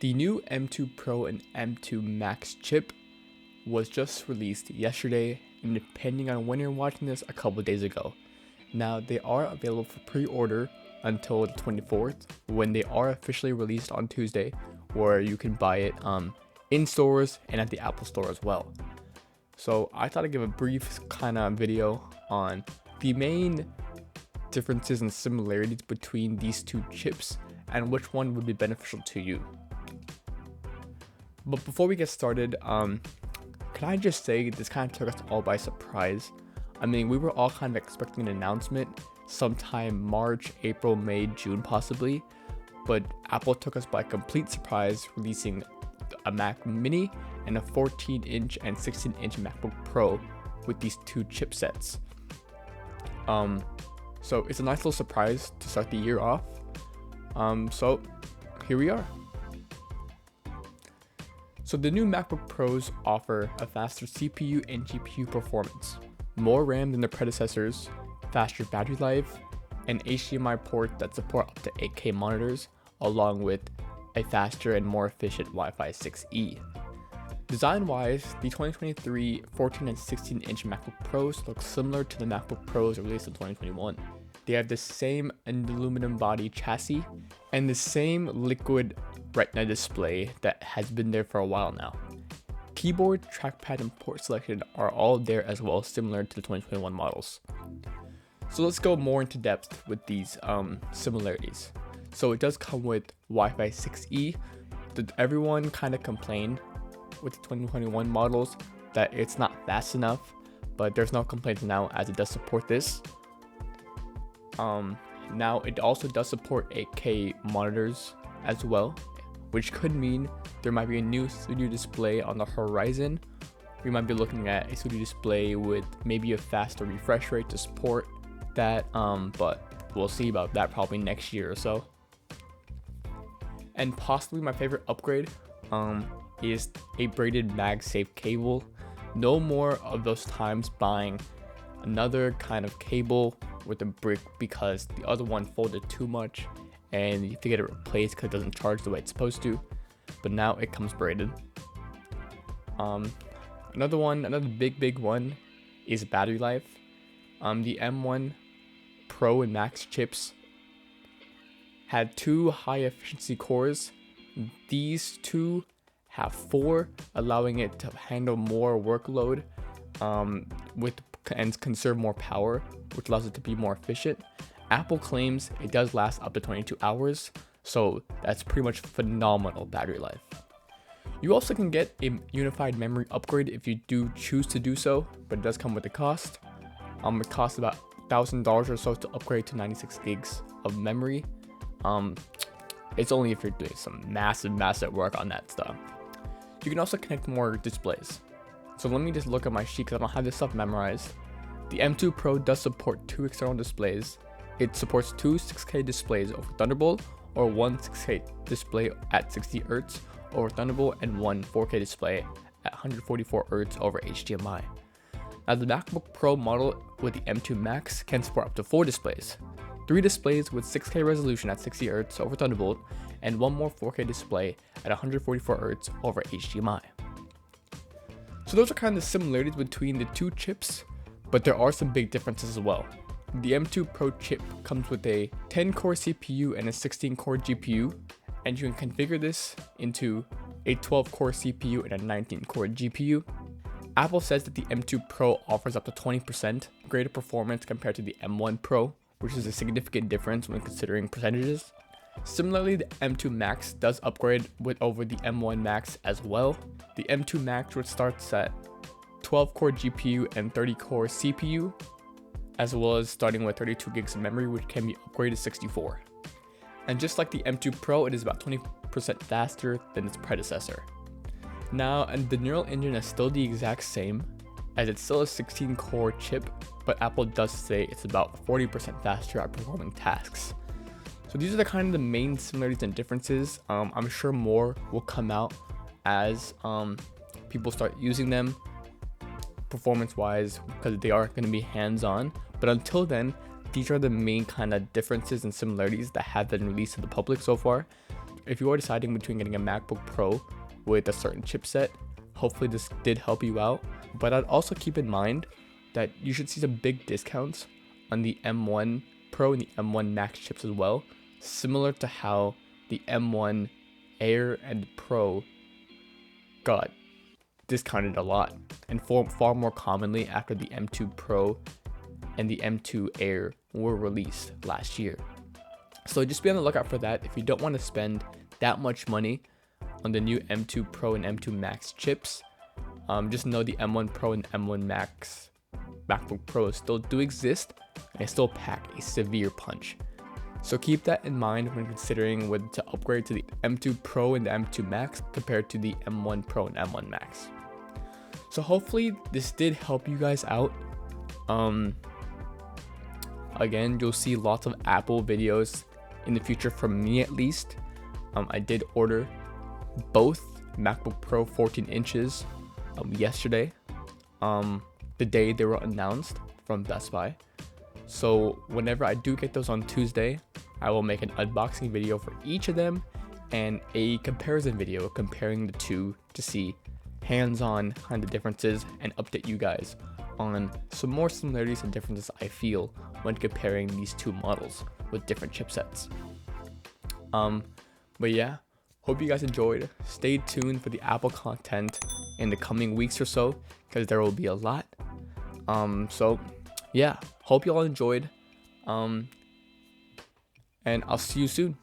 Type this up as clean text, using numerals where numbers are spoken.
The new M2 Pro and M2 Max chip was just released yesterday, and depending on when you're watching this, a couple days ago. Now, they are available for pre-order until the 24th, when they are officially released on Tuesday, where you can buy it in stores and at the Apple Store as well. So I thought I'd give a brief kind of video on the main differences and similarities between these two chips and which one would be beneficial to you. But before we get started, can I just say this kind of took us all by surprise. I mean, we were all kind of expecting an announcement sometime March, April, May, June possibly, but Apple took us by complete surprise, releasing a Mac Mini and a 14-inch and 16-inch MacBook Pro with these two chipsets. So it's a nice little surprise to start the year off. So here we are. So the new MacBook Pros offer a faster CPU and GPU performance, more RAM than their predecessors, faster battery life, and HDMI ports that support up to 8K monitors, along with a faster and more efficient Wi-Fi 6E. Design-wise, the 2023 14 and 16-inch MacBook Pros look similar to the MacBook Pros released in 2021. They have the same aluminum body chassis and the same liquid Retina display that has been there for a while now. Keyboard, trackpad, and port selection are all there as well, similar to the 2021 models. So let's go more into depth with these similarities. So it does come with Wi-Fi 6E. Everyone kind of complained with the 2021 models that it's not fast enough, but there's no complaints now as it does support this. Now it also does support 8K monitors as well, which could mean there might be a new Studio Display on the horizon. We might be looking at a Studio Display with maybe a faster refresh rate to support that, but we'll see about that probably next year or so. And possibly my favorite upgrade is a braided MagSafe cable. No more of those times buying another kind of cable with a brick because the other one folded too much and you have to get it replaced because it doesn't charge the way it's supposed to. But now it comes braided. Another big one is battery life. The M1 Pro and Max chips had 2 high efficiency cores. These two have 4, allowing it to handle more workload and conserve more power, which allows it to be more efficient. Apple claims it does last up to 22 hours, so that's pretty much phenomenal battery life. You also can get a unified memory upgrade if you do choose to do so, but it does come with a cost. It costs about $1,000 or so to upgrade to 96 gigs of memory. It's only if you're doing some massive work on that stuff. You can also connect more displays. So let me just look at my sheet because I don't have this stuff memorized. The M2 Pro does support 2 external displays. It supports 2 6K displays over Thunderbolt, or 1 6K display at 60 Hz over Thunderbolt, and 1 4K display at 144 Hz over HDMI. Now the MacBook Pro model with the M2 Max can support up to 4 displays. 3 displays with 6K resolution at 60 Hz over Thunderbolt, and 1 more 4K display at 144 Hz over HDMI. So those are kind of the similarities between the two chips, but there are some big differences as well. The M2 Pro chip comes with a 10-core CPU and a 16-core GPU, and you can configure this into a 12-core CPU and a 19-core GPU. Apple says that the M2 Pro offers up to 20% greater performance compared to the M1 Pro, which is a significant difference when considering percentages. Similarly, the M2 Max does upgrade over the M1 Max as well. The M2 Max, which starts at 12-core GPU and 30-core CPU, as well as starting with 32 gigs of memory, which can be upgraded to 64. And just like the M2 Pro, it is about 20% faster than its predecessor. Now, and the neural engine is still the exact same, as it's still a 16-core chip, but Apple does say it's about 40% faster at performing tasks. So these are the kind of the main similarities and differences. I'm sure more will come out as people start using them performance-wise, because they are going to be hands-on. But until then, these are the main kind of differences and similarities that have been released to the public so far. if you are deciding between getting a MacBook Pro with a certain chipset, hopefully this did help you out. But I'd also keep in mind that you should see some big discounts on the M1 Pro and the M1 Max chips as well, similar to how the M1 Air and Pro got discounted a lot, and far more commonly after the M2 Pro and the M2 Air were released last year. So just be on the lookout for that. If you don't want to spend that much money on the new M2 Pro and M2 Max chips, just know the M1 Pro and M1 Max MacBook Pros still do exist, and they still pack a severe punch. So keep that in mind when considering whether to upgrade to the M2 Pro and the M2 Max compared to the M1 Pro and M1 Max. So hopefully this did help you guys out. Again, you'll see lots of Apple videos in the future from me at least. I did order both MacBook Pro 14 inches yesterday, the day they were announced from Best Buy. So whenever I do get those on Tuesday, I will make an unboxing video for each of them and a comparison video comparing the two to see hands-on kind of differences and update you guys on some more similarities and differences I feel when comparing these two models with different chipsets. But yeah, hope you guys enjoyed. Stay tuned for the Apple content in the coming weeks or so, because there will be a lot. So yeah, hope you all enjoyed. And I'll see you soon.